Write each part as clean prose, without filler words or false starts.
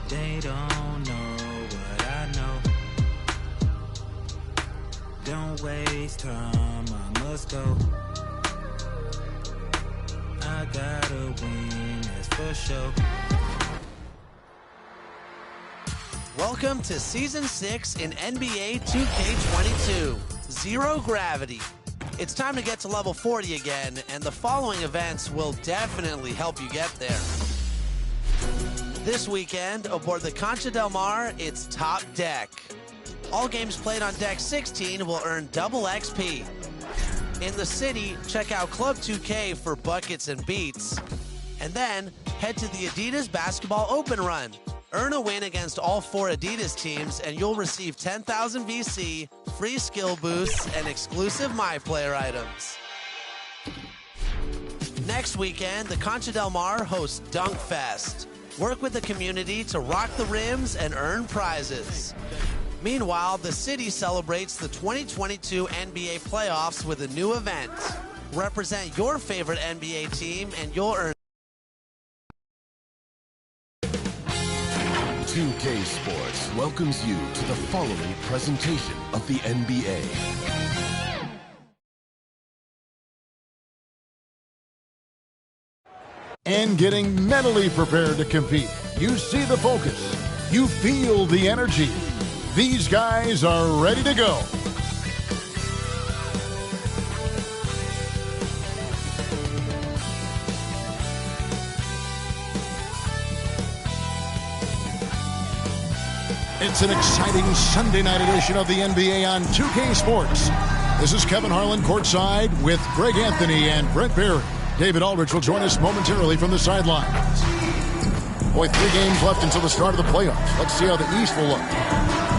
They don't know what I know. Don't waste time, I must go. I gotta win, that's for sure. Welcome to Season 6 in NBA 2K22, Zero Gravity. It's time to get to level 40 again, and the following events will definitely help you get there. This weekend, aboard the Concha del Mar, it's Top Deck. All games played on Deck 16 will earn double XP. In the city, check out Club 2K for buckets and beats. And then, head to the Adidas Basketball Open Run. Earn a win against all 4 Adidas teams, and you'll receive 10,000 VC, free skill boosts, and exclusive My Player items. Next weekend, the Concha del Mar hosts Dunk Fest. Work with the community to rock the rims and earn prizes. Meanwhile, the city celebrates the 2022 NBA playoffs with a new event. Represent your favorite NBA team, and you'll earn 2K Sports welcomes you to the following presentation of the NBA. And getting mentally prepared to compete. You see the focus. You feel the energy. These guys are ready to go. It's an exciting Sunday night edition of the NBA on 2K Sports. This is Kevin Harlan courtside with Greg Anthony and Brent Barry. David Aldridge will join us momentarily from the sidelines. Boy, 3 games left until the start of the playoffs. Let's see how the East will look.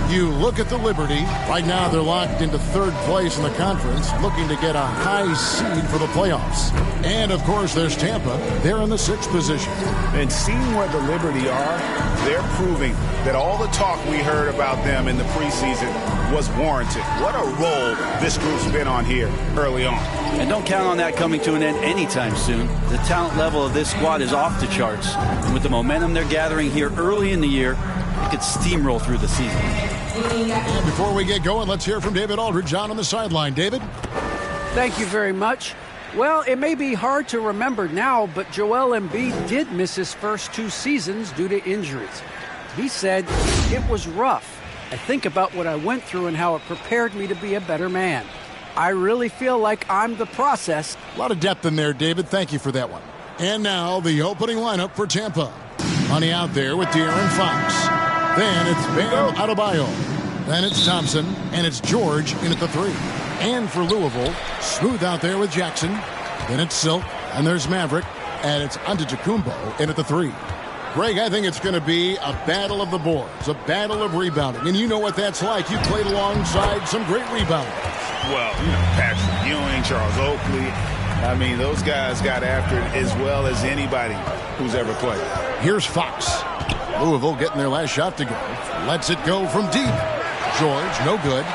You look at the Liberty. Right now they're locked into 3rd place in the conference, looking to get a high seed for the playoffs. And, of course, there's Tampa. They're in the 6th position. And seeing where the Liberty are, they're proving that all the talk we heard about them in the preseason was warranted. What a role this group's been on here early on. And don't count on that coming to an end anytime soon. The talent level of this squad is off the charts. And with the momentum they're gathering here early in the year, it could steamroll through the season. And before we get going, let's hear from David Aldridge on the sideline. David? Thank you very much. Well, it may be hard to remember now, but Joel Embiid did miss his first 2 seasons due to injuries. He said, "It was rough. I think about what I went through and how it prepared me to be a better man. I really feel like I'm the process." A lot of depth in there, David. Thank you for that one. And now the opening lineup for Tampa. Money out there with De'Aaron Fox. Then it's Bam Adebayo. Then it's Thompson, and it's George in at the 3. And for Louisville, Smooth out there with Jackson. Then it's Silk, and there's Maverick, and it's Antetokounmpo in at the 3. Greg, I think it's going to be a battle of the boards, a battle of rebounding. And you know what that's like. You played alongside some great rebounders. Well, Patrick Ewing, Charles Oakley. I mean, those guys got after it as well as anybody who's ever played. Here's Fox. Louisville getting their last shot to go. Lets it go from deep. George, no good.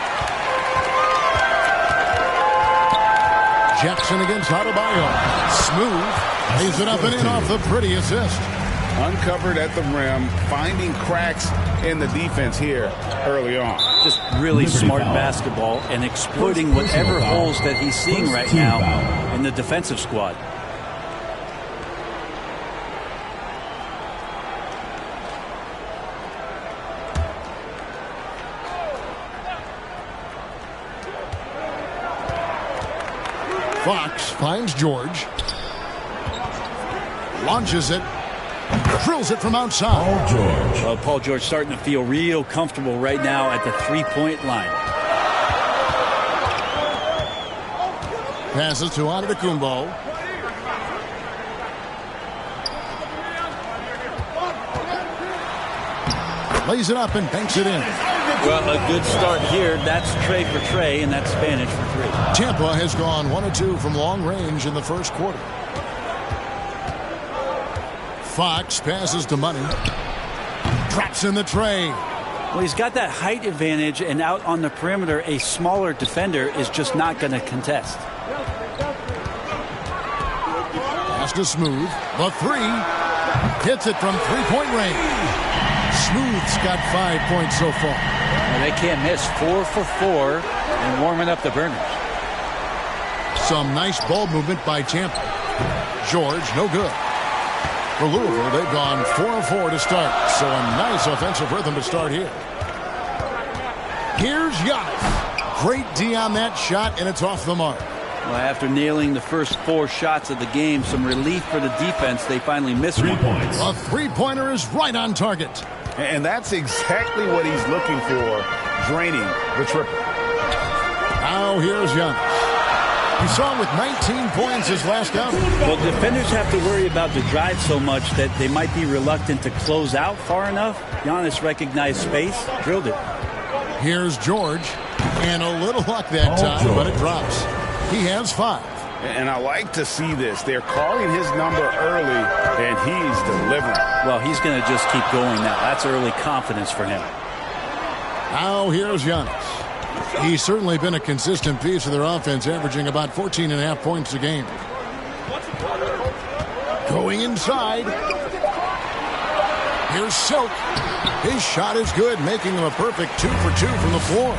Jackson against Adebayo. Smooth. Lays it up and in off the pretty assist. Uncovered at the rim, finding cracks in the defense here early on. Just really smart basketball and exploiting whatever holes that he's seeing right now in the defensive squad. Fox finds George. Launches it. Drills it from outside. Paul George starting to feel real comfortable right now at the 3-point line. Passes to Antetokounmpo. Lays it up and banks it in. Well, a good start here. That's Trey for Trey, and that's Spanish for 3. Tampa has gone 1 of 2 from long range in the first quarter. Fox passes to Money. Drops in the tray. Well, he's got that height advantage, and out on the perimeter, a smaller defender is just not going to contest. Pass to Smooth. The 3. Hits it from 3-point range. Smooth's got 5 points so far. Well, they can't miss. 4 for 4 and warming up the burners. Some nice ball movement by Tampa. George, no good. For Louisville, they've gone 4-4 to start. So a nice offensive rhythm to start here. Here's Giannis. Great D on that shot, and it's off the mark. Well, after nailing the first 4 shots of the game, some relief for the defense. They finally missed 3 one. points. A three-pointer is right on target. And that's exactly what he's looking for, draining the triple. Now here's Giannis. He saw him with 19 points his last outing. Well, defenders have to worry about the drive so much that they might be reluctant to close out far enough. Giannis recognized space, drilled it. Here's George. And a little luck that time, but it drops. He has 5. And I like to see this. They're calling his number early, and he's delivering. Well, he's going to just keep going now. That's early confidence for him. Now here's Giannis. He's certainly been a consistent piece of their offense, averaging about 14.5 points a game. Going inside. Here's Silk. His shot is good, making him a perfect 2 for 2 from the floor.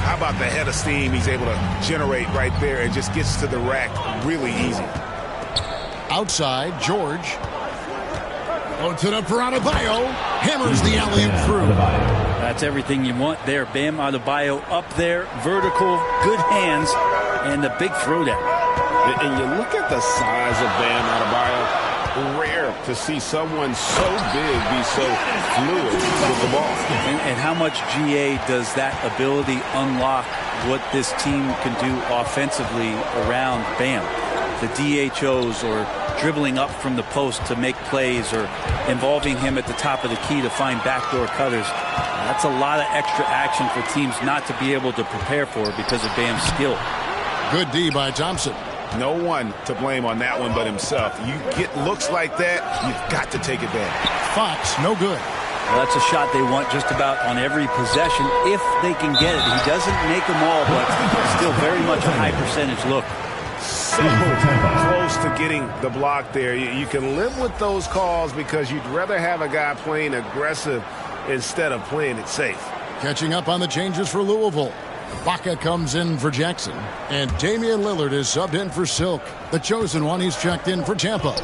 How about the head of steam he's able to generate right there and just gets to the rack really easy. Outside, George. Puts it up for Adebayo. Hammers the alley-oop through. That's everything you want there. Bam Adebayo up there, vertical, good hands, and the big throwdown. And you look at the size of Bam Adebayo. Rare to see someone so big be so fluid with the ball. And how much GA does that ability unlock what this team can do offensively around Bam? The DHOs or dribbling up from the post to make plays or involving him at the top of the key to find backdoor cutters. That's a lot of extra action for teams not to be able to prepare for because of Bam's skill. Good D by Thompson. No one to blame on that one but himself. You get looks like that, you've got to take advantage. Fox, no good. Well, that's a shot they want just about on every possession if they can get it. He doesn't make them all, but still very much a high percentage look. So close to getting the block there. You can live with those calls because you'd rather have a guy playing aggressive instead of playing it safe. Catching up on the changes for Louisville. Baca comes in for Jackson, and Damian Lillard is subbed in for Silk. The chosen one, he's checked in for Tampa.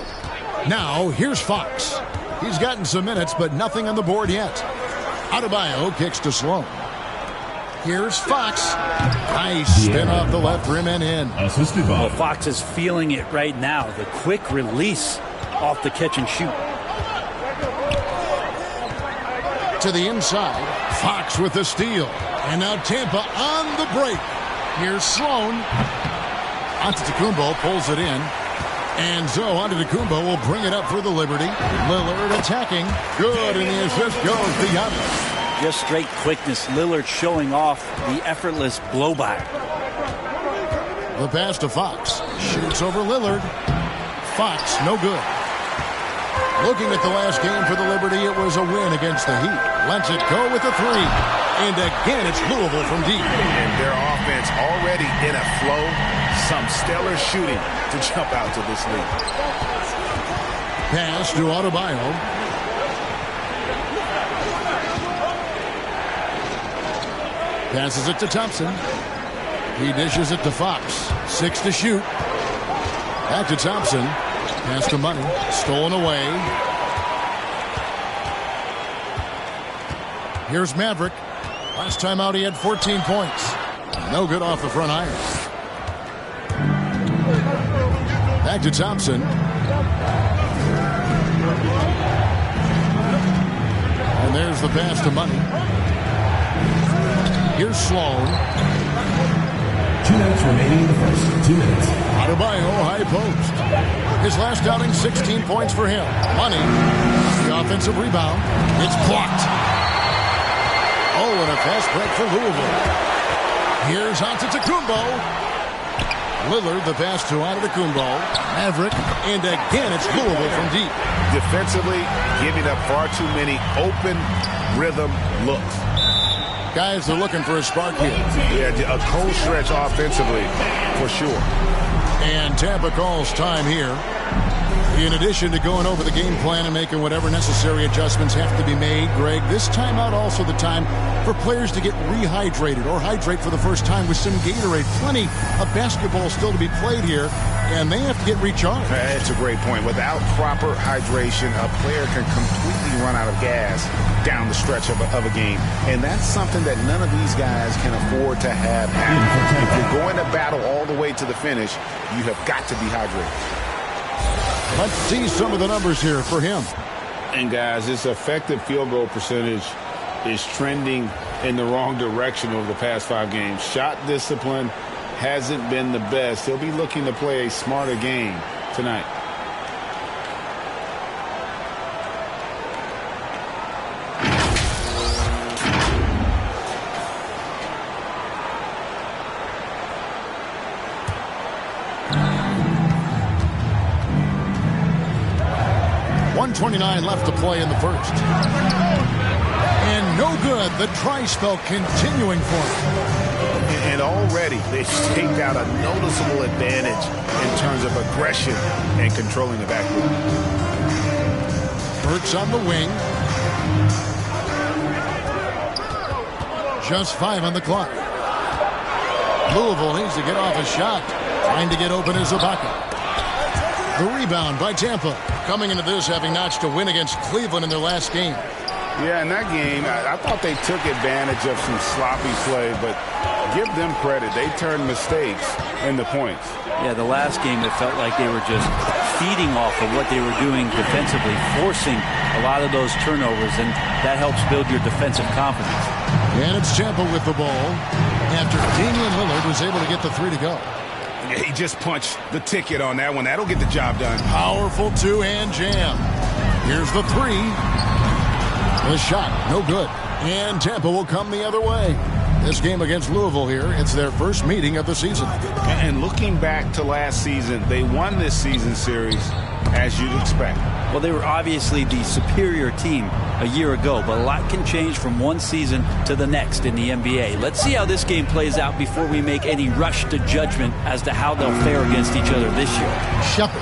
Now, here's Fox. He's gotten some minutes, but nothing on the board yet. Adebayo kicks to Sloan. Here's Fox. Nice spin off the left rim and in. Well, Fox is feeling it right now. The quick release off the catch and shoot. To the inside, Fox with the steal. And now Tampa on the break. Here's Sloan. Antetokounmpo pulls it in. And so Antetokounmpo will bring it up for the Liberty. Lillard attacking. Good, and the assist goes to Giannis. Just straight quickness. Lillard showing off the effortless blow-by. The pass to Fox. Shoots over Lillard. Fox, no good. Looking at the last game for the Liberty, it was a win against the Heat. Lets it go with a 3. And again, it's Louisville from deep. And their offense already in a flow. Some stellar shooting to jump out to this lead. Pass to Adebayo. Passes it to Thompson. He dishes it to Fox. 6 to shoot. Back to Thompson. Pass to Money. Stolen away. Here's Maverick. Last time out he had 14 points. No good off the front iron. Back to Thompson. And there's the pass to Money. Here's Sloan. 2 minutes remaining in the first. 2 minutes. Adebayo, high post. His last outing, 16 points for him. Money. The offensive rebound. It's blocked. Oh, and a fast break for Louisville. Here's Antetokounmpo. Lillard, the pass to Antetokounmpo. Maverick, and again it's Louisville from deep. Defensively, giving up far too many open rhythm looks. Guys are looking for a spark here. Yeah, a cold stretch offensively, for sure. And Tampa calls time here. In addition to going over the game plan and making whatever necessary adjustments have to be made, Greg, this timeout also the time for players to get rehydrated or hydrate for the first time with some Gatorade. Plenty of basketball still to be played here, and they have to get recharged. That's a great point. Without proper hydration, a player can completely run out of gas down the stretch of a game. And that's something that none of these guys can afford to have happen. If you're going to battle all the way to the finish, you have got to be hydrated. Let's see some of the numbers here for him. And, guys, his effective field goal percentage is trending in the wrong direction over the past 5 games. Shot discipline hasn't been the best. He'll be looking to play a smarter game tonight. .29 left to play in the first. And no good. The dry spell continuing for him. And already they've staked out a noticeable advantage in terms of aggression and controlling the backcourt. Burks on the wing. Just 5 on the clock. Louisville needs to get off a shot. Trying to get open is Ibaka. The rebound by Tampa. Coming into this having notched a win against Cleveland in their last game. Yeah, in that game, I thought they took advantage of some sloppy play, but give them credit. They turned mistakes into points. Yeah, the last game, it felt like they were just feeding off of what they were doing defensively, forcing a lot of those turnovers, and that helps build your defensive confidence. And it's Tampa with the ball after Damian Lillard was able to get the 3 to go. Yeah, he just punched the ticket on that one. That'll get the job done. Powerful two-hand jam. Here's the 3. The shot, no good. And Tampa will come the other way. This game against Louisville here, it's their first meeting of the season. And looking back to last season, they won this season series as you'd expect. Well, they were obviously the superior team a year ago, but a lot can change from one season to the next in the NBA. Let's see how this game plays out before we make any rush to judgment as to how they'll fare against each other this year. Shepard.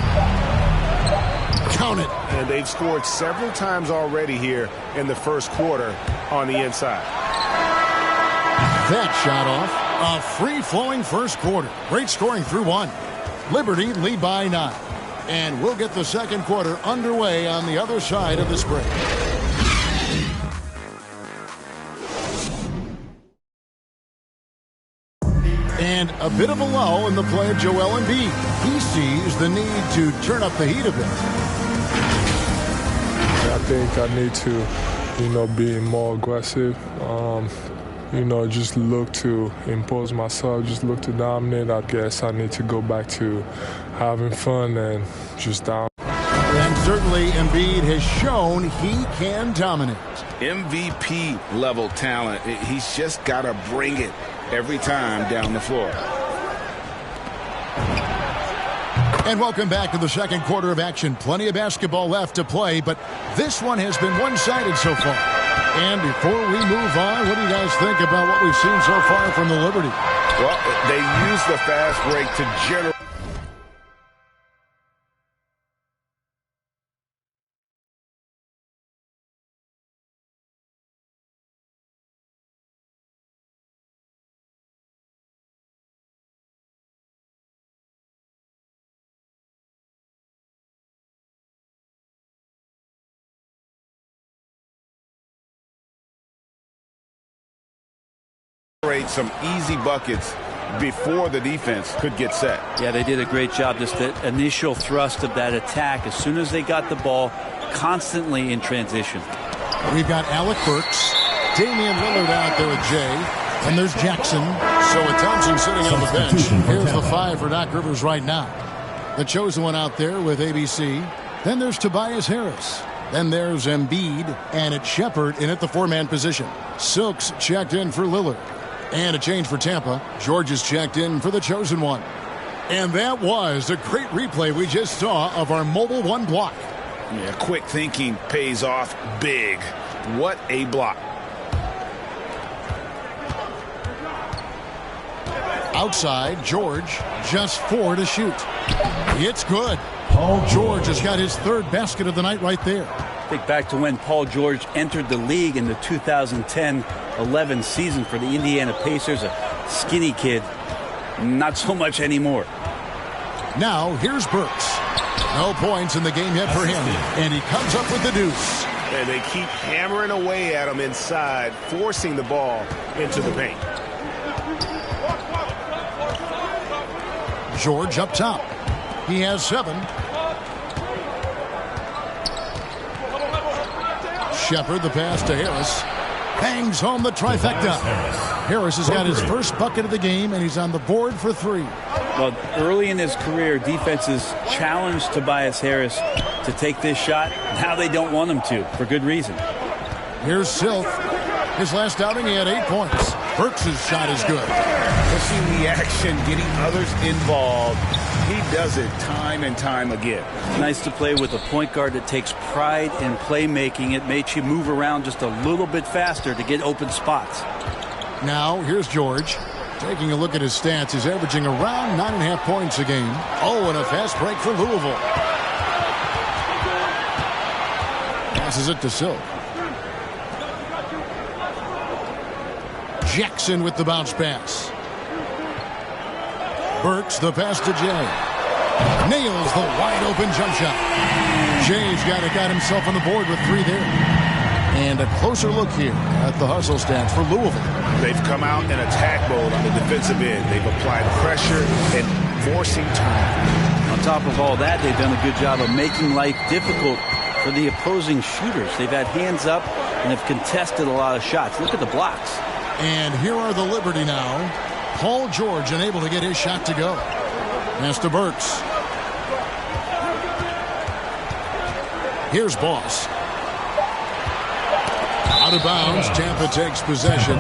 Count it. And they've scored several times already here in the first quarter on the inside. That shot off. A free-flowing first quarter. Great scoring through 1. Liberty lead by 9. And we'll get the second quarter underway on the other side of this break. And a bit of a lull in the play of Joel Embiid. He sees the need to turn up the heat a bit. I think I need to, be more aggressive. Just look to impose myself, just look to dominate. I guess I need to go back to having fun and just down. And certainly Embiid has shown he can dominate. MVP level talent. He's just got to bring it every time down the floor. And welcome back to the second quarter of action. Plenty of basketball left to play, but this one has been one-sided so far. And before we move on, what do you guys think about what we've seen so far from the Liberty? Well, they use the fast break to generate. Some easy buckets before the defense could get set. Yeah, they did a great job. Just the initial thrust of that attack, as soon as they got the ball, constantly in transition. We've got Alec Burks, Damian Lillard out there with Jay, and there's Jackson. So with Thompson sitting on the bench, here's the 5 for Doc Rivers right now. The chosen one out there with ABC. Then there's Tobias Harris. Then there's Embiid, and it's Shepard in at the 4-man position. Silks checked in for Lillard. And a change for Tampa. George is checked in for the chosen one. And that was a great replay we just saw of our mobile 1 block. Yeah, quick thinking pays off big. What a block. Outside, George, just 4 to shoot. It's good. George has got his third basket of the night right there. Think back to when Paul George entered the league in the 2010-11 season for the Indiana Pacers, a skinny kid. Not so much anymore. Now, here's Burks. No points in the game yet for him, and he comes up with the deuce. And they keep hammering away at him inside, forcing the ball into the paint. George up top. He has 7. Shepard, the pass to Harris. Bangs home the trifecta. Harris has got his first bucket of the game, and he's on the board for 3. Well, early in his career, defenses challenged Tobias Harris to take this shot. Now they don't want him to, for good reason. Here's Silk. His last outing, he had 8 points. Burks' shot is good. Pushing the action, getting others involved. He does it time and time again. Nice to play with a point guard that takes pride in playmaking. It makes you move around just a little bit faster to get open spots. Now, here's George. Taking a look at his stats, he's averaging around 9.5 points a game. Oh, and a fast break for Louisville. Passes it to Silk. Jackson with the bounce pass. Burks, the pass to Jay. Nails the wide-open jump shot. Jay's got himself on the board with 3 there. And a closer look here at the hustle stats for Louisville. They've come out in attack mode on the defensive end. They've applied pressure and forcing turnovers. On top of all that, they've done a good job of making life difficult for the opposing shooters. They've had hands up and have contested a lot of shots. Look at the blocks. And here are the Liberty now. Paul George unable to get his shot to go. Pass to Burks. Here's Boss. Out of bounds, Tampa takes possession.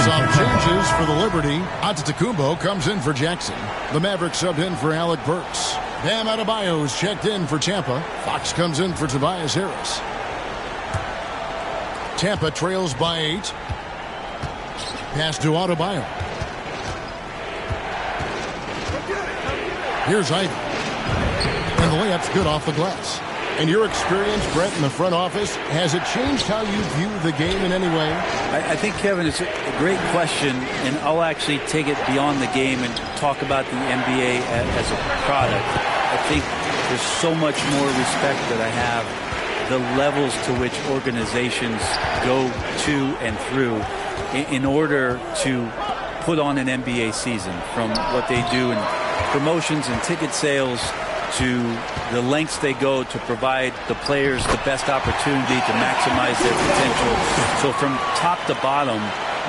Some changes for the Liberty. Antetokounmpo comes in for Jackson. The Mavericks subbed in for Alec Burks. Bam Adebayo is checked in for Tampa. Fox comes in for Tobias Harris. Tampa trails by 8. Pass to Adebayo. Here's Ivy. And the layup's good off the glass. In your experience, Brett, in the front office, has it changed how you view the game in any way? I think, Kevin, it's a great question, and I'll actually take it beyond the game and talk about the NBA as a product. I think there's so much more respect that I have, the levels to which organizations go to and through in order to put on an NBA season, from what they do in promotions and ticket sales to the lengths they go to provide the players the best opportunity to maximize their potential. So from top to bottom,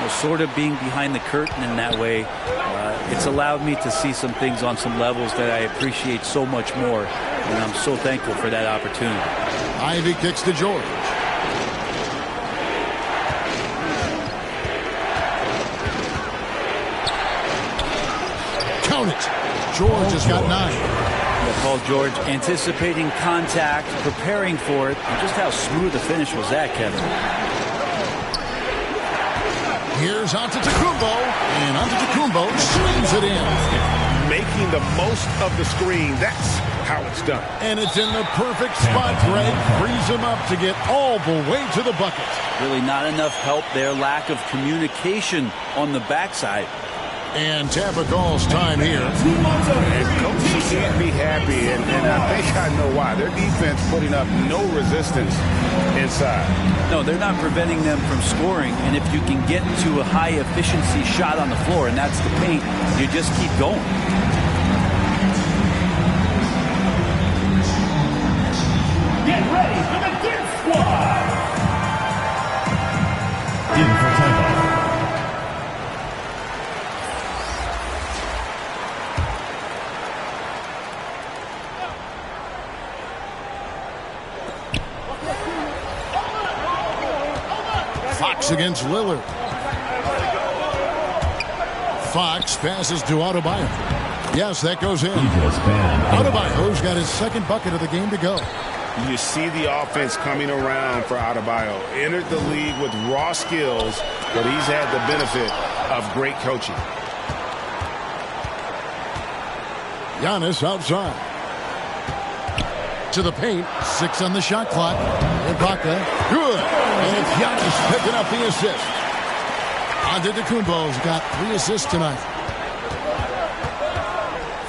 sort of being behind the curtain in that way, it's allowed me to see some things on some levels that I appreciate so much more, and I'm so thankful for that opportunity. Ivy kicks to George. Count it. George has got 9. Paul George anticipating contact, preparing for it. And just how smooth the finish was that, Kevin. Here's Antetokounmpo, and Antetokounmpo swings it in. Making the most of the screen. That's how it's done. And it's in the perfect spot, Greg. Frees him up to get all the way to the bucket. Really not enough help there. Lack of communication on the backside. And Tampa calls time here. And coaches can't be happy, and I think I know why. Their defense putting up no resistance inside. No, they're not preventing them from scoring, and if you can get to a high-efficiency shot on the floor, and that's the paint, you just keep going. Get ready for the Dirt Squad! In for Tampa. Fox against Lillard. Fox passes to Adebayo. Yes, that goes in. Adebayo's got his second bucket of the game to go. You see the offense coming around for Adebayo. Entered the league with raw skills, but he's had the benefit of great coaching. Giannis outside. to the paint. 6 on the shot clock. Ibaka, good. And it's Giannis picking up the assist. Antetokounmpo's got 3 assists tonight.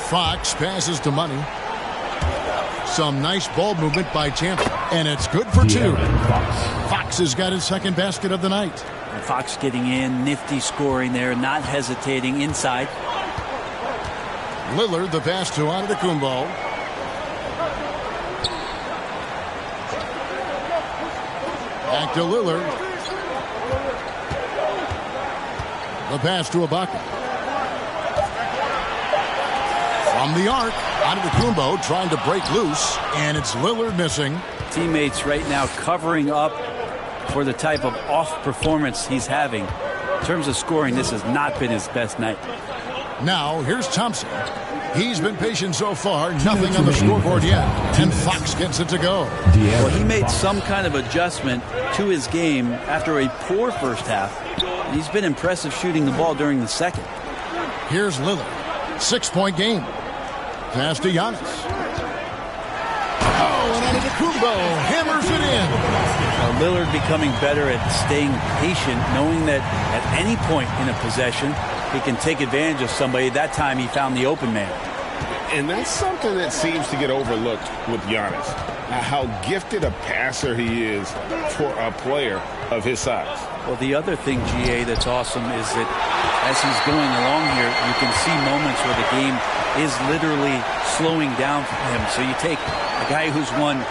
Fox passes to Money. Some nice ball movement by Tampa. And it's good for 2. Fox has got his second basket of the night. And Fox getting in, nifty scoring there, not hesitating inside. Lillard, the pass to Antetokounmpo. Back to Lillard. The pass to Ibaka. From the arc, Antetokounmpo trying to break loose, and it's Lillard missing. Teammates right now covering up for the type of off performance he's having. In terms of scoring, this has not been his best night. Now, here's Thompson. He's been patient so far. Nothing on the scoreboard yet. And Fox gets it to go. Well, he made some kind of adjustment to his game after a poor first half. And he's been impressive shooting the ball during the second. Here's Lillard. 6-point game. Pass to Giannis. Oh, and Antetokounmpo hammers it in. Lillard becoming better at staying patient, knowing that at any point in a possession, he can take advantage of somebody. That time he found the open man. And that's something that seems to get overlooked with Giannis. How gifted a passer he is for a player of his size. Well, the other thing, GA, that's awesome is that as he's going along here, you can see moments where the game is literally slowing down for him. So you take a guy who's won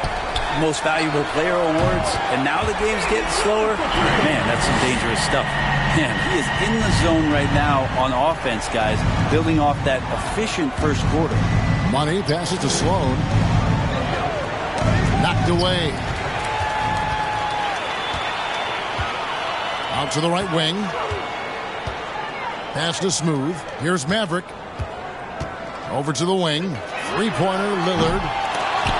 Most Valuable Player awards, and now the game's getting slower. Man, that's some dangerous stuff. Man, he is in the zone right now on offense, guys, building off that efficient first quarter. Money passes to Sloan. Knocked away. Out to the right wing. Pass to Smooth. Here's Maverick. Over to the wing. Three-pointer, Lillard.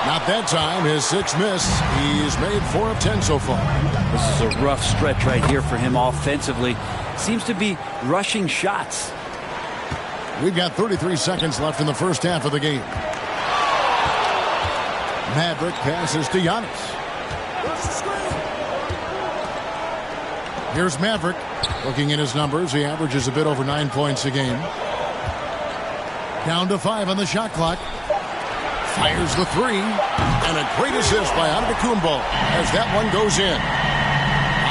Not that time. His 6th miss. He's made 4 of 10 so far. This is a rough stretch right here for him offensively. Seems to be rushing shots. We've got 33 seconds left in the first half of the game. Maverick passes to Giannis. Here's Maverick. Looking at his numbers, he averages a bit over 9 points a game. Down to 5 on the shot clock. Fires the 3. And a great assist by Antetokounmpo as that one goes in.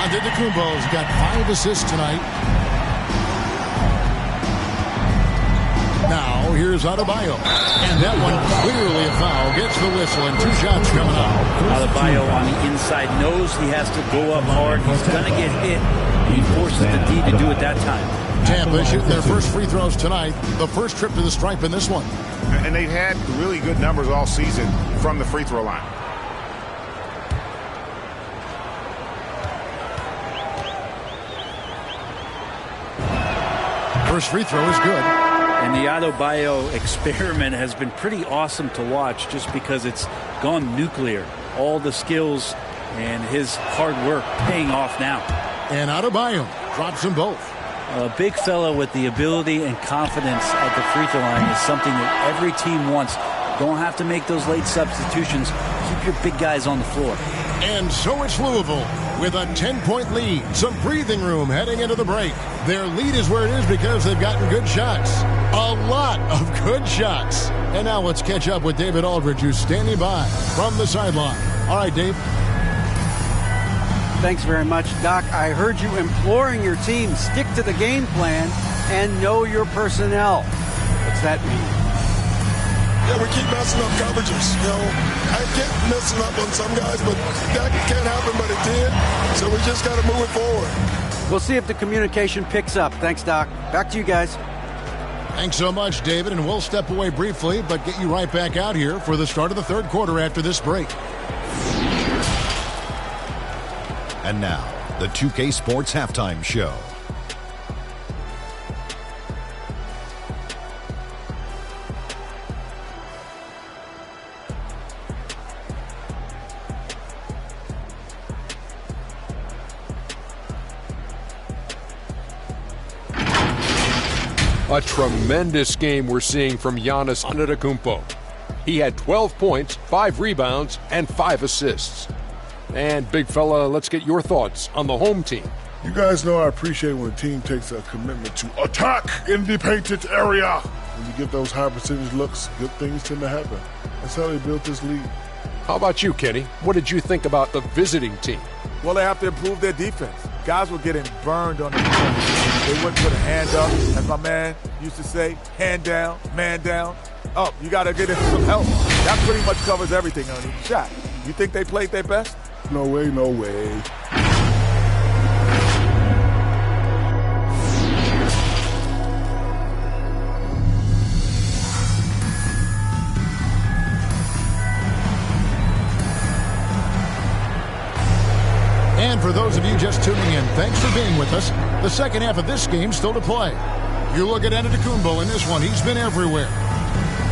Antetokounmpo's got 5 assists tonight. Now, here's Adebayo. And that one clearly a foul. Gets the whistle and 2 shots coming out. Adebayo on the inside knows he has to go up hard. He's going to get hit. He forces the D to do it that time. Tampa shooting their first free throws tonight. The first trip to the stripe in this one. And they've had really good numbers all season from the free throw line. First free throw is good. And the Adebayo experiment has been pretty awesome to watch just because it's gone nuclear. All the skills and his hard work paying off now. And Adebayo drops them both. A big fella with the ability and confidence at the free throw line is something that every team wants. Don't have to make those late substitutions. Keep your big guys on the floor. And so it's Louisville with a 10-point lead. Some breathing room heading into the break. Their lead is where it is because they've gotten good shots. A lot of good shots. And now let's catch up with David Aldridge, who's standing by from the sideline. All right, Dave. Thanks very much, Doc. I heard you imploring your team, stick to the game plan and know your personnel. What's that mean? Yeah, we keep messing up coverages. You know, I get messing up on some guys, but that can't happen, but it did. So we just got to move it forward. We'll see if the communication picks up. Thanks, Doc. Back to you guys. Thanks so much, David, and we'll step away briefly, but get you right back out here for the start of the third quarter after this break. And now, the 2K Sports Halftime Show. A tremendous game we're seeing from Giannis Antetokounmpo. He had 12 points, 5 rebounds, and 5 assists. And big fella, let's get your thoughts on the home team. You guys know I appreciate when a team takes a commitment to attack in the painted area. When you get those high percentage looks, good things tend to happen. That's how they built this league. How about you, Kenny? What did you think about the visiting team? Well, they have to improve their defense. Guys were getting burned on the defense. They wouldn't put a hand up, as my man used to say, hand down, man down. Up, you got to get in some help. That pretty much covers everything, honey. Shot. You think they played their best? No way, no way. And for those of you just tuning in, thanks for being with us. The second half of this game still to play. You look at Antetokounmpo in this one. He's been everywhere.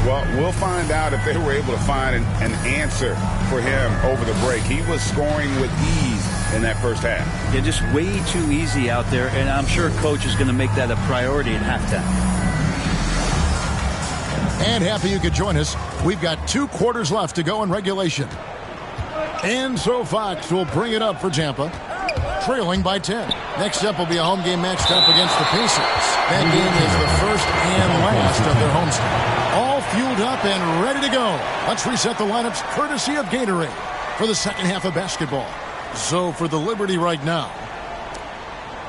Well, we'll find out if they were able to find an answer for him over the break. He was scoring with ease in that first half. Yeah, just way too easy out there, and I'm sure Coach is going to make that a priority at halftime. And happy you could join us. We've got 2 quarters left to go in regulation. And so Fox will bring it up for Tampa, trailing by 10. Next up will be a home game matched up against the Pacers. That game is the first and last of their homestand. All fueled up and ready to go. Let's reset the lineups courtesy of Gatorade for the second half of basketball. So for the Liberty right now,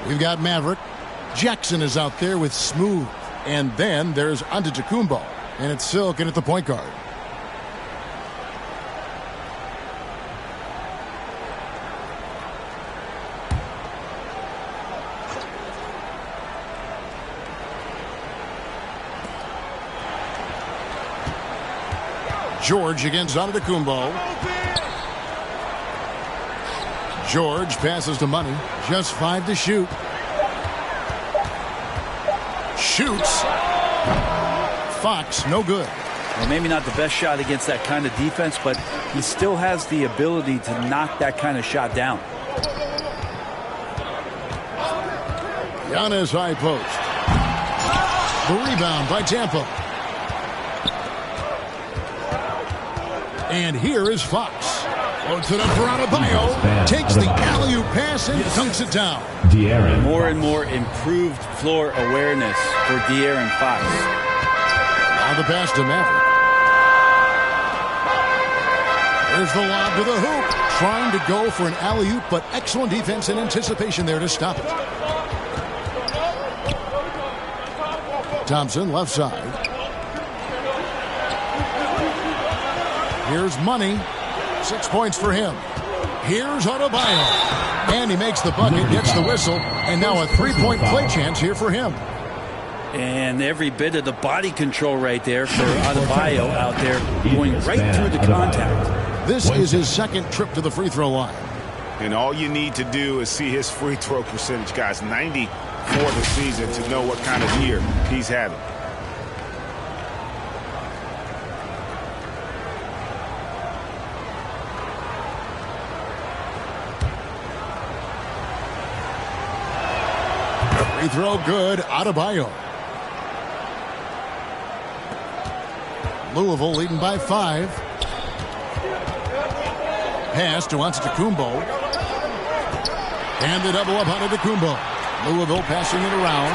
we've got Maverick. Jackson is out there with Smooth. And then there's Antetokounmpo. And it's Silken at the point guard. George against Antetokounmpo. George passes to Money. Just 5 to shoot. Shoots. Fox, no good. Well, maybe not the best shot against that kind of defense, but he still has the ability to knock that kind of shot down. Giannis high post. The rebound by Tampa. And here is Fox. Floats it up for Adebayo. Takes the alley-oop pass and dunks it down. More and more improved floor awareness for De'Aaron Fox. Now the pass to Maverick. There's the lob to the hoop. Trying to go for an alley-oop, but excellent defense and anticipation there to stop it. Thompson, left side. Here's Money. 6 points for him. Here's Adebayo. And he makes the bucket, gets the whistle, and now a 3-point play chance here for him. And every bit of the body control right there for Adebayo out there, going right through the contact. This is his second trip to the free throw line. And all you need to do is see his free throw percentage, guys. 90 for the season to know what kind of year he's having. Free throw good. Adebayo. Louisville leading by 5. Pass to Antetokounmpo. And the double up Antetokounmpo. Louisville passing it around.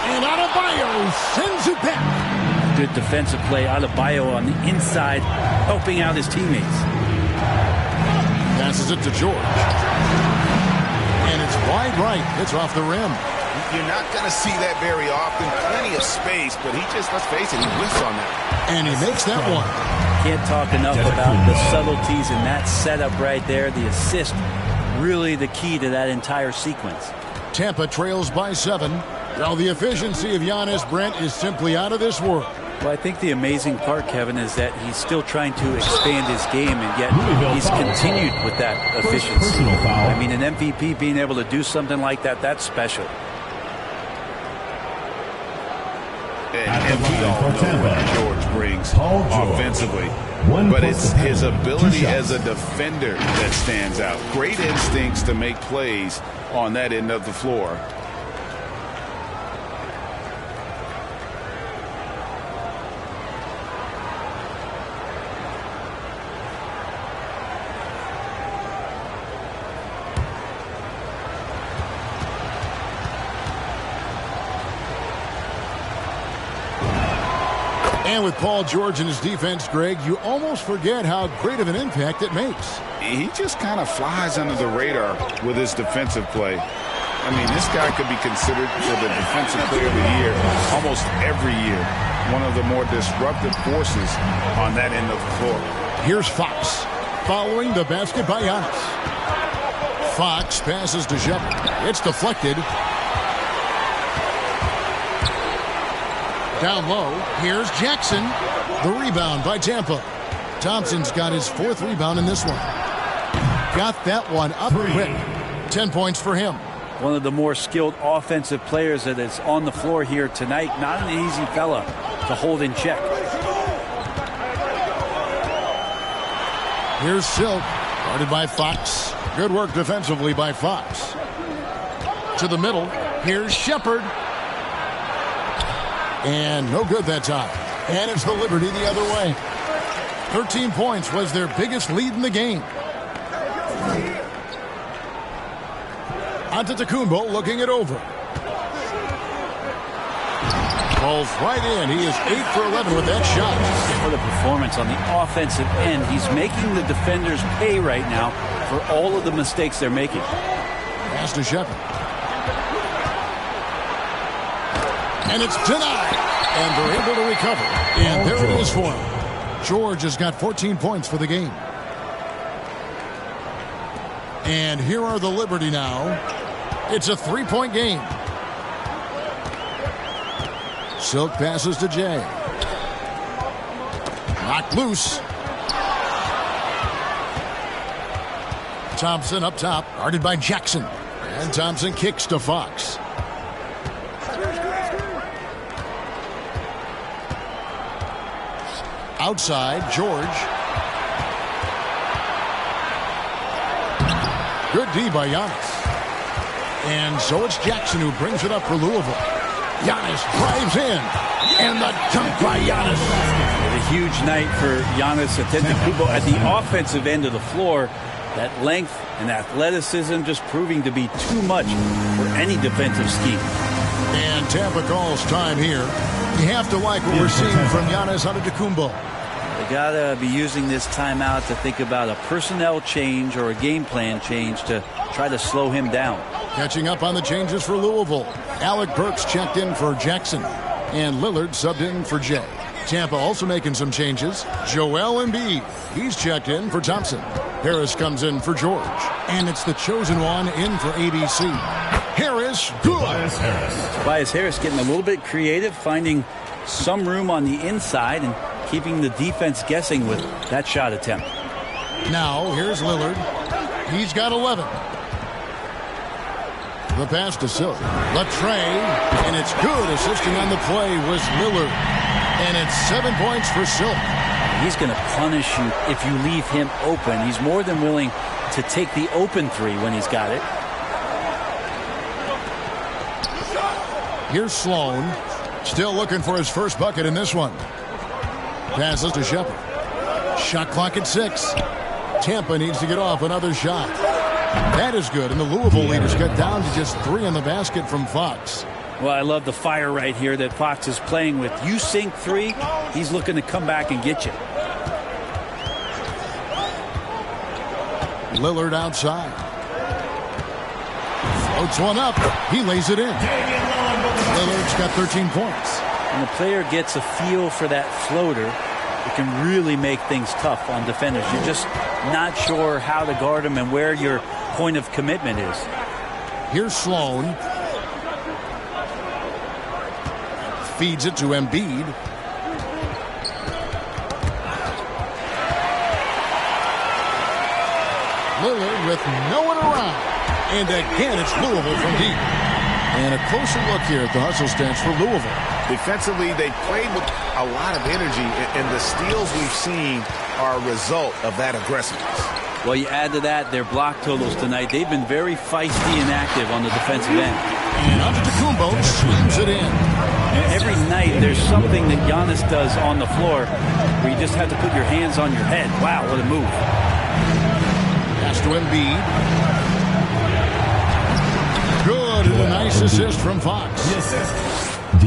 And Adebayo sends it back. Good defensive play. Adebayo on the inside, helping out his teammates. Passes it to George. And it's wide right. It's off the rim. You're not going to see that very often. Plenty of space, but he just, let's face it, he whiffs on that. And he makes that one. Can't talk enough about the subtleties in that setup right there. The assist, really the key to that entire sequence. Tampa trails by 7. Well, the efficiency of Giannis, Brent, is simply out of this world. Well, I think the amazing part, Kevin, is that he's still trying to expand his game, and yet he's continued with that efficiency. I mean, an MVP being able to do something like that, that's special. And we all know what George brings offensively. But it's his ability as a defender that stands out. Great instincts to make plays on that end of the floor. And with Paul George in his defense, Greg, you almost forget how great of an impact it makes. He just kind of flies under the radar with his defensive play. I mean, this guy could be considered for the Defensive Player of the Year almost every year. One of the more disruptive forces on that end of the floor. Here's Fox following the basket by Giannis. Fox passes to Shepard. It's deflected. Down low, here's Jackson. The rebound by Tampa. Thompson's got his 4th rebound in this one. Got that one up quick. 10 points for him. One of the more skilled offensive players that is on the floor here tonight. Not an easy fella to hold in check. Here's Silk, guarded by Fox. Good work defensively by Fox. To the middle, here's Shepard. And no good that time. And it's the Liberty the other way. 13 points was their biggest lead in the game. Antetokounmpo looking it over. Falls right in. He is 8 for 11 with that shot. For the performance on the offensive end, he's making the defenders pay right now for all of the mistakes they're making. Pass to Shepard. And it's denied. And they're able to recover. And there it is for him. George has got 14 points for the game. And here are the Liberty now. It's a 3-point game. Silk passes to Jay. Knocked loose. Thompson up top, guarded by Jackson. And Thompson kicks to Fox. Outside, George. Good D by Giannis. And so it's Jackson who brings it up for Louisville. Giannis drives in. And the dunk by Giannis. A huge night for Giannis Antetokounmpo at the offensive end of the floor. That length and athleticism just proving to be too much for any defensive scheme. And Tampa calls time here. You have to like what we're seeing from Giannis Antetokounmpo. They gotta be using this timeout to think about a personnel change or a game plan change to try to slow him down. Catching up on the changes for Louisville. Alec Burks checked in for Jackson. And Lillard subbed in for Jay. Tampa also making some changes. Joel Embiid. He's checked in for Thompson. Harris comes in for George. And it's the chosen one in for ABC. Harris, good. Tobias Harris getting a little bit creative, finding some room on the inside and keeping the defense guessing with that shot attempt. Now, here's Lillard. He's got 11. The pass to Silk. Latrey, and it's good. Assisting on the play was Lillard. And it's 7 points for Silk. He's going to punish you if you leave him open. He's more than willing to take the open three when he's got it. Here's Sloan. Still looking for his first bucket in this one. Passes to Shepard. Shot clock at 6. Tampa needs to get off another shot. That is good, and the Louisville leaders got down to just 3 on the basket from Fox. Well, I love the fire right here that Fox is playing with. You sink 3, he's looking to come back and get you. Lillard outside. Floats one up. He lays it in. Lillard's got 13 points. When the player gets a feel for that floater, it can really make things tough on defenders. You're just not sure how to guard them and where your point of commitment is. Here's Sloan. Feeds it to Embiid. Lillard with no one around. And again, it's Louisville from deep. And a closer look here at the hustle stance for Louisville. Defensively, they played with a lot of energy, and the steals we've seen are a result of that aggressiveness. Well, you add to that their block totals tonight. They've been very feisty and active on the defensive end. And Antetokounmpo slams it in. Every night there's something that Giannis does on the floor where you just have to put your hands on your head. Wow, what a move. Pass to Embiid. Good, and a nice assist from Fox.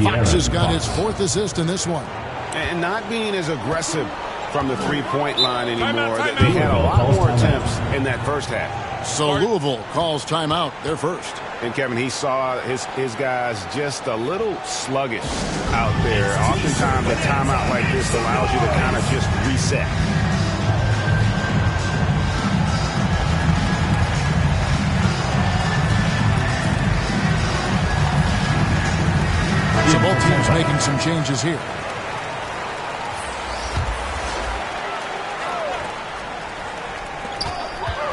Fox has got his 4th assist in this one. And not being as aggressive from the three-point line anymore. They had a lot more attempts in that first half. So Louisville calls timeout, their first. And, Kevin, he saw his guys just a little sluggish out there. Oftentimes a timeout like this allows you to kind of just reset. So both teams making some changes here.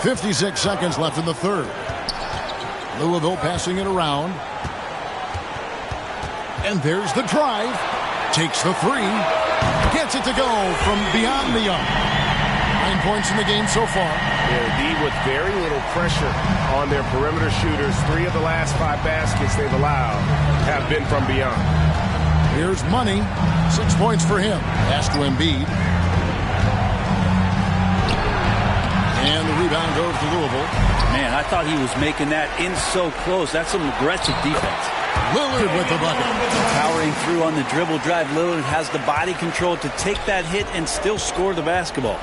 .56 seconds left in the third. Louisville passing it around. And there's the drive. Takes the three. Gets it to go from beyond the arc. 9 points in the game so far. Indeed, with very little pressure on their perimeter shooters. 3 of the last 5 baskets they've allowed have been from beyond. Here's Money. 6 points for him. Pass to Embiid. And the rebound goes to Louisville. Man, I thought he was making that in so close. That's some aggressive defense. Lillard with the bucket. Powering through on the dribble drive. Lillard has the body control to take that hit and still score the basketball.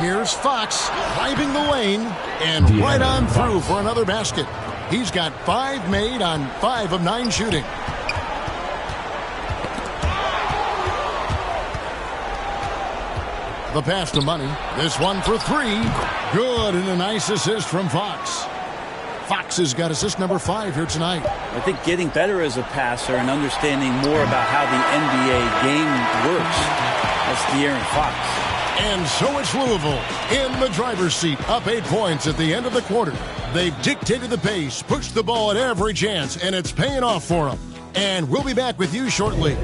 Here's Fox driving the lane and right on through for another basket. He's got 5 made on 5 of 9 shooting. The pass to Money. This one for 3. Good, and a nice assist from Fox. Fox has got assist number 5 here tonight. I think getting better as a passer and understanding more about how the NBA game works. That's De'Aaron Fox. And so it's Louisville in the driver's seat, up 8 points at the end of the quarter. They've dictated the pace, pushed the ball at every chance, and it's paying off for them. And we'll be back with you shortly.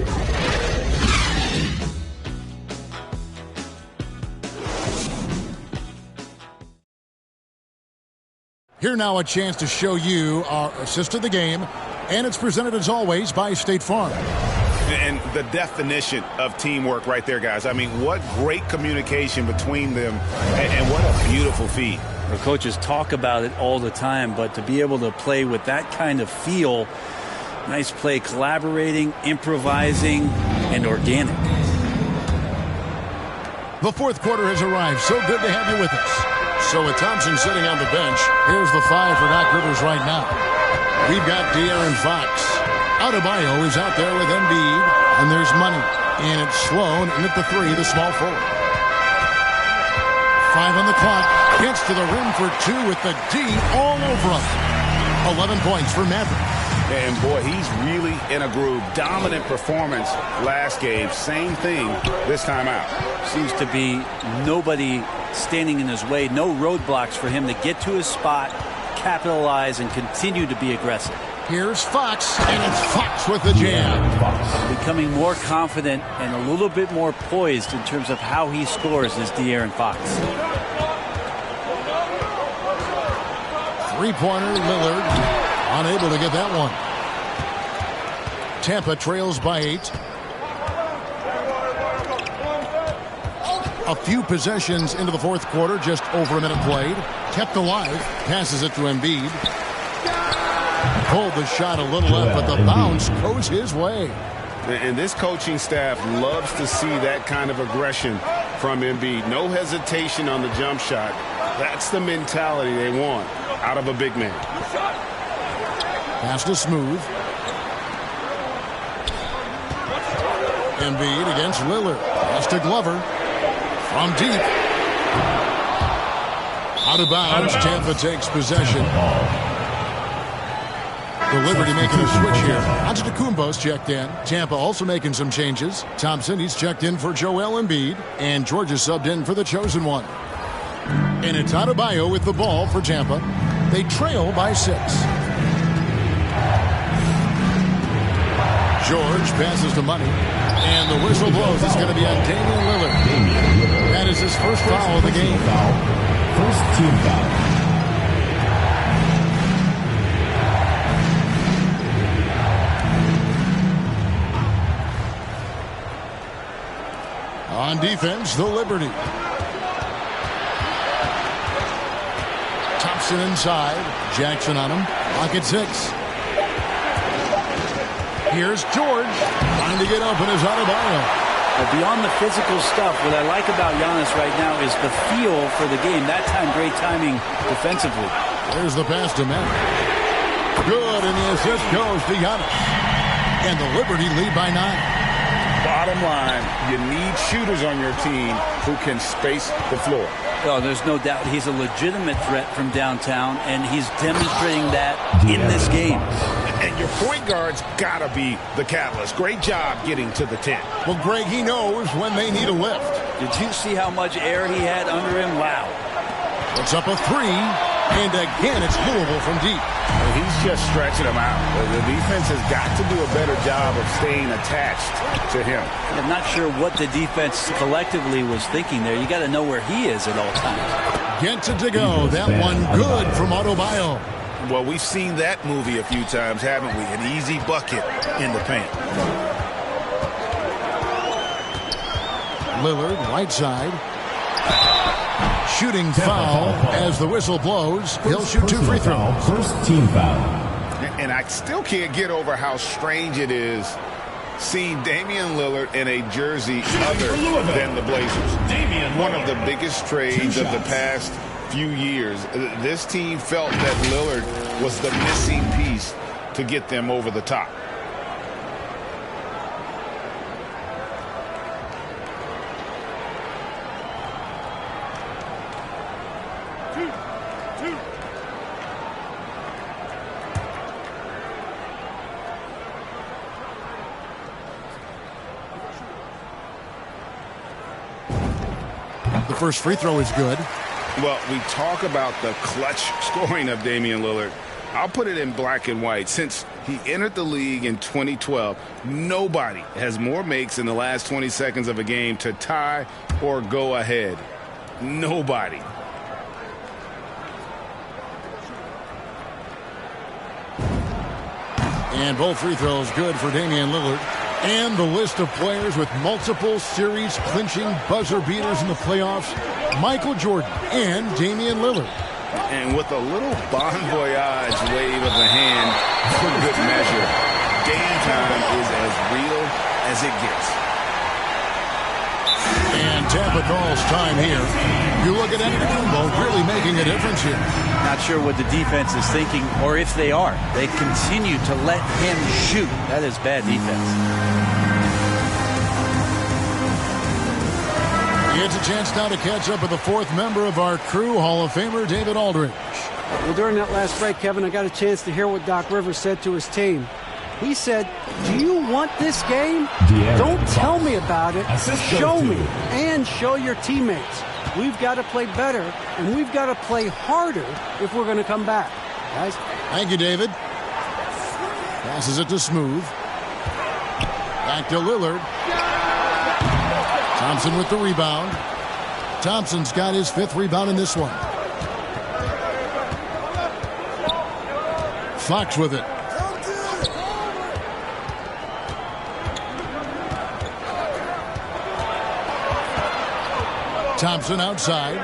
Here now a chance to show you our assist of the game, and it's presented as always by State Farm. And the definition of teamwork right there, guys. I mean, what great communication between them, and what a beautiful feed. Our coaches talk about it all the time, but to be able to play with that kind of feel, nice play, collaborating, improvising, and organic. The fourth quarter has arrived. So good to have you with us. So with Thompson sitting on the bench, here's the 5 for Doc Rivers right now. We've got De'Aaron Fox. Adebayo is out there with Embiid, and there's Money. And it's Sloan in at the 3, the small forward. 5 on the clock. Gets to the rim for 2 with the D all over him. 11 points for Maverick. And boy, he's really in a groove. Dominant performance last game. Same thing this time out. Seems to be nobody standing in his way. No roadblocks for him to get to his spot, capitalize, and continue to be aggressive. Here's Fox, and it's Fox with the jam. Becoming more confident and a little bit more poised in terms of how he scores is De'Aaron Fox. Three-pointer, Lillard. Unable to get that one. Tampa trails by 8. A few possessions into the fourth quarter, just over a minute played. Kept alive, passes it to Embiid. Pulled the shot a little left, but the bounce goes his way. And this coaching staff loves to see that kind of aggression from Embiid. No hesitation on the jump shot. That's the mentality they want out of a big man. Pass to Smooth. Embiid against Lillard. Pass to Glover. From deep. Out of bounds. Tampa takes possession. The Liberty making a switch here. Antetokounmpo's checked in. Tampa also making some changes. Thompson, he's checked in for Joel Embiid. And Georgia subbed in for the chosen one. And it's Adebayo with the ball for Tampa. They trail by 6. George passes the Money. And the whistle blows. It's going to be on Damian Lillard. That is his first foul of the game. First team foul. On defense, the Liberty. Thompson inside. Jackson on him. Clock at 6. Here's George. Trying to get open is Adebayo. Beyond the physical stuff, what I like about Giannis right now is the feel for the game. That time, great timing defensively. There's the pass to Matt. Good, and the assist goes to Giannis. And the Liberty lead by 9. Bottom line, you need shooters on your team who can space the floor. Oh, there's no doubt he's a legitimate threat from downtown, and he's demonstrating that in this game. And your point guard's got to be the catalyst. Great job getting to the 10. Well, Greg, he knows when they need a lift. Did you see how much air he had under him? Wow. Puts up a 3, and again it's Louisville from deep. Well, he's just stretching him out. The defense has got to do a better job of staying attached to him. I'm not sure what the defense collectively was thinking there. You got to know where he is at all times. Gets it to go. That one good from Adebayo. Well, we've seen that movie a few times, haven't we? An easy bucket in the paint. Lillard, right side. Shooting foul as the whistle blows. He'll shoot 2 free throws. First team foul. And I still can't get over how strange it is seeing Damian Lillard in a jersey other than the Blazers. One of the biggest trades of the past few years. This team felt that Lillard was the missing piece to get them over the top. The first free throw is good. Well, we talk about the clutch scoring of Damian Lillard. I'll put it in black and white. Since he entered the league in 2012, nobody has more makes in the last 20 seconds of a game to tie or go ahead. Nobody. And both free throws good for Damian Lillard. And the list of players with multiple series-clinching buzzer beaters in the playoffs, Michael Jordan and Damian Lillard. And with a little bon voyage wave of the hand for good measure, game time is as real as it gets. And Tampa calls time here. You look at Antetokounmpo really making a difference here. Not sure what the defense is thinking, or if they are. They continue to let him shoot. That is bad defense. It's a chance now to catch up with the 4th member of our crew, Hall of Famer David Aldridge. Well, during that last break, Kevin, I got a chance to hear what Doc Rivers said to his team. He said, do you want this game? Don't tell me about it. Show me and show your teammates. We've got to play better, and we've got to play harder if we're going to come back. Guys? Thank you, David. Passes it to Smooth. Back to Lillard. Thompson with the rebound. Thompson's got his 5th rebound in this one. Fox with it. Thompson outside.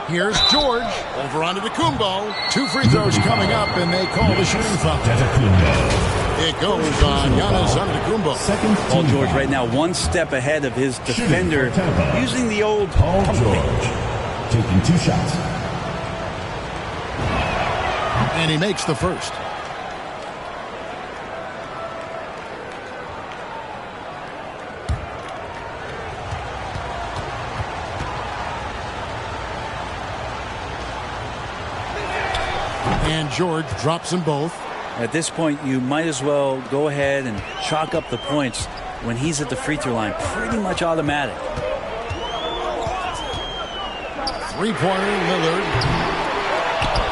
Here's George. Over onto Antetokounmpo. 2 free throws coming up, and they call the shooting foul. It goes on Giannis Antetokounmpo. Paul George right now 1 step ahead of his defender, using the old Paul George. Taking 2 shots. And he makes the first. And George drops them both. At this point, you might as well go ahead and chalk up the points when he's at the free throw line. Pretty much automatic. 3-pointer, Lillard.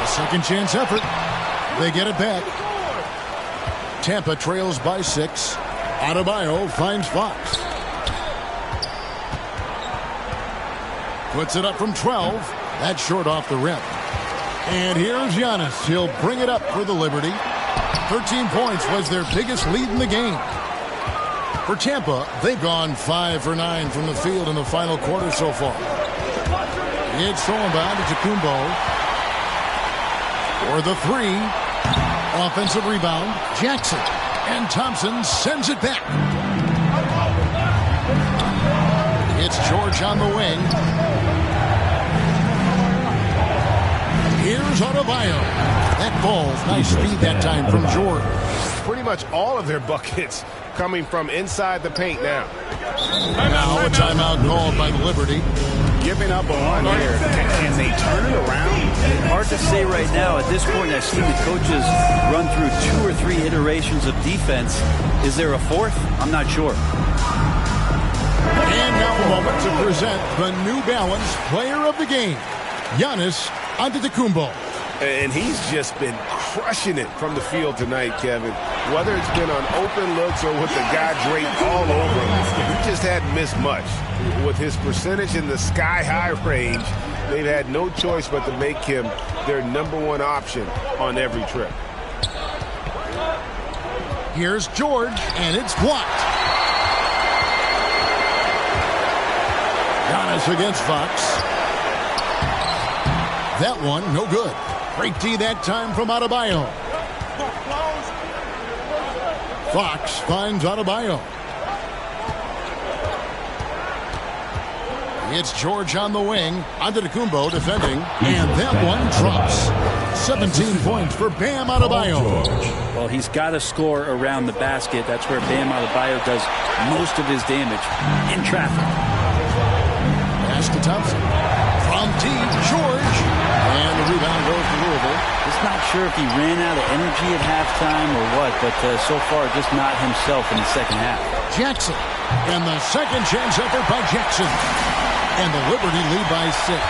A second chance effort. They get it back. Tampa trails by 6. Adebayo finds Fox. Puts it up from 12. That's short off the rim. And here's Giannis. He'll bring it up for the Liberty. 13 points was their biggest lead in the game. For Tampa, they've gone 5 for 9 from the field in the final quarter so far. It's thrown by to Antetokounmpo. For the 3. Offensive rebound, Jackson. And Thompson sends it back. It's George on the wing. Here's Adebayo. That ball, nice speed that time from George. Pretty much all of their buckets coming from inside the paint now. Now a timeout called by Liberty. Giving up a one here. Can they turn it around? Hard to say right now. At this point, I've seen the coaches run through 2 or 3 iterations of defense. Is there a fourth? I'm not sure. And now a moment to present the New Balance Player of the Game, Giannis Antetokounmpo. And he's just been crushing it from the field tonight, Kevin. Whether it's been on open looks or with the guy draped all over him, he just hadn't missed much. With his percentage in the sky-high range, they've had no choice but to make him their #1 option on every trip. Here's George, and it's blocked. Giannis against Fox. That one, no good. Great D that time from Adebayo. Fox finds Adebayo. It's George on the wing. Antetokounmpo defending. And that one drops. 17 points for Bam Adebayo. Well, he's got to score around the basket. That's where Bam Adebayo does most of his damage in traffic. Pass to Thompson. From deep, George. And the rebound goes to Louisville. Just not sure if he ran out of energy at halftime or what, but so far just not himself in the second half. Jackson. And the second chance effort by Jackson. And the Liberty lead by 6.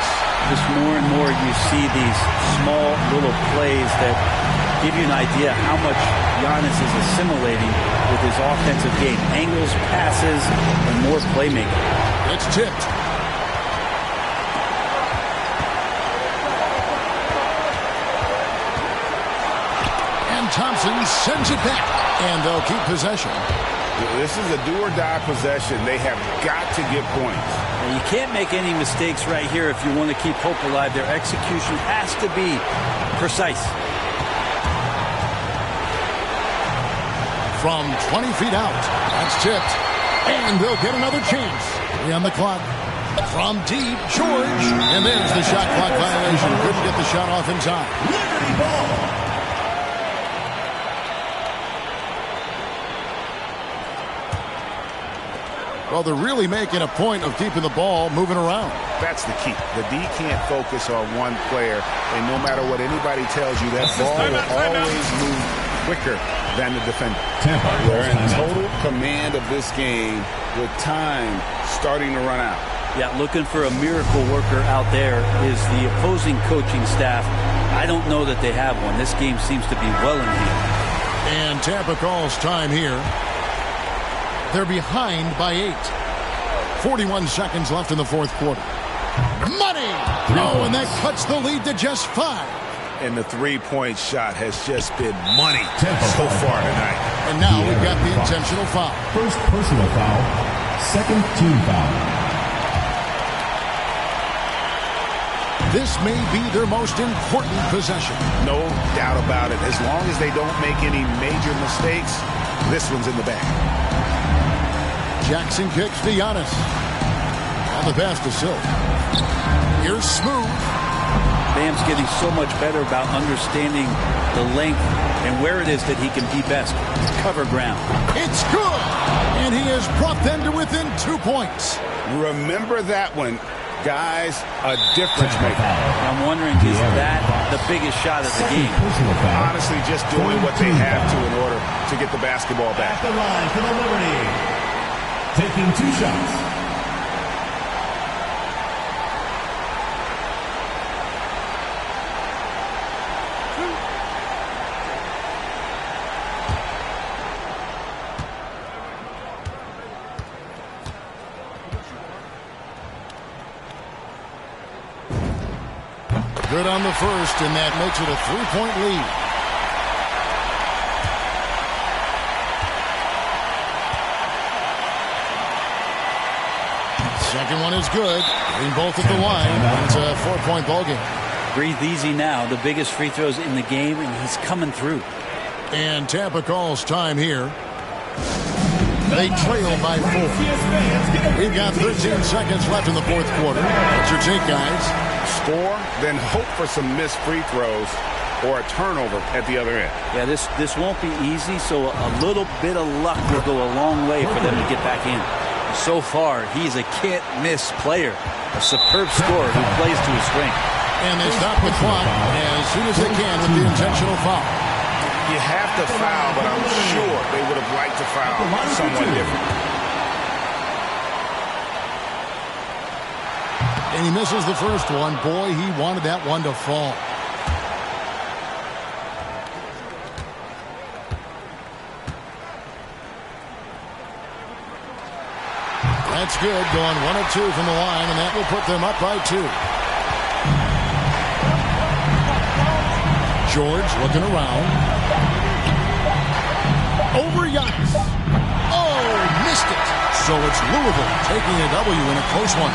Just more and more you see these small little plays that give you an idea how much Giannis is assimilating with his offensive game. Angles, passes, and more playmaking. It's tipped. Thompson sends it back, and they'll keep possession. This is a do-or-die possession. They have got to get points. And you can't make any mistakes right here if you want to keep hope alive. Their execution has to be precise. From 20 feet out, that's tipped, and they'll get another chance. 3 on the clock. From deep, George, and there's the shot clock violation. Couldn't get the shot off in time. Liberty ball. Well, they're really making a point of keeping the ball moving around. That's the key. The D can't focus on one player, and no matter what anybody tells you, that ball will always move quicker than the defender. They're in total command of this game with time starting to run out. Yeah, looking for a miracle worker out there is the opposing coaching staff. I don't know that they have one. This game seems to be well in hand. And Tampa calls time here. They're behind by 8. 41 seconds left in the fourth quarter. Money! Oh, and that cuts the lead to just 5. And the three-point shot has just been money so far tonight. And now we've got the intentional foul. First personal foul, second team foul. This may be their most important possession. No doubt about it. As long as they don't make any major mistakes, this one's in the bag. Jackson kicks to Giannis. And the pass to Silk. Here's Smooth. Bam's getting so much better about understanding the length and where it is that he can be best. Cover ground. It's good! And he has brought them to within 2 points. Remember that one. Guys, a difference maker. I'm wondering, is that the biggest shot of the game? Honestly, just doing what they have to in order to get the basketball back. At the line for the Liberty. Taking 2 shots. Good on the first, and that makes it a 3-point lead. Second one is good. Getting both at the line. It's a 4-point ball game. Breathe easy now. The biggest free throws in the game, and he's coming through. And Tampa calls time here. They trail by 4. We've got 13 seconds left in the fourth quarter. What's your take, guys? Score, then hope for some missed free throws or a turnover at the other end. Yeah, this won't be easy, so a little bit of luck will go a long way for them to get back in. So far, he's a can't-miss player, a superb scorer who plays to his strength. And they stop the clock as soon as they can with the intentional foul. You have to foul, but I'm sure they would have liked to foul someone different. And he misses the first one. Boy, he wanted that one to fall. That's good, going 1 of 2 from the line, and that will put them up by 2. George looking around. Over Giannis. Oh, missed it. So it's Louisville taking a W in a close one.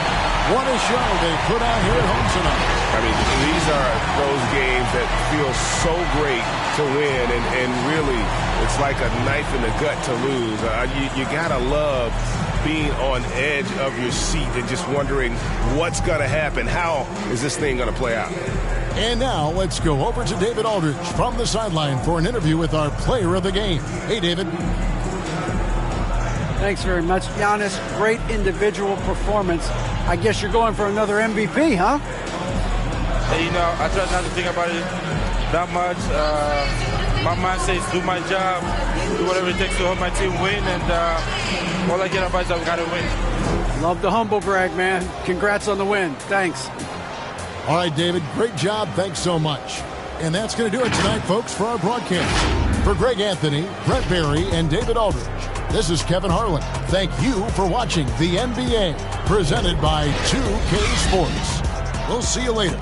What a show they put on here at home tonight. I mean, these are those games that feel so great to win, and really, it's like a knife in the gut to lose. You gotta love being on edge of your seat and just wondering what's going to happen. How is this thing going to play out? And now let's go over to David Aldridge from the sideline for an interview with our player of the game. Hey, David. Thanks very much, Giannis. Great individual performance. I guess you're going for another MVP, huh? Hey, you know, I try not to think about it that much. My mind says do my job, do whatever it takes to help my team win, and all I get advice, I've got to win. Love the humble brag, man. Congrats on the win. Thanks. All right, David, great job. Thanks so much. And that's going to do it tonight, folks, for our broadcast. For Greg Anthony, Brett Barry, and David Aldridge, this is Kevin Harlan. Thank you for watching the NBA, presented by 2K Sports. We'll see you later.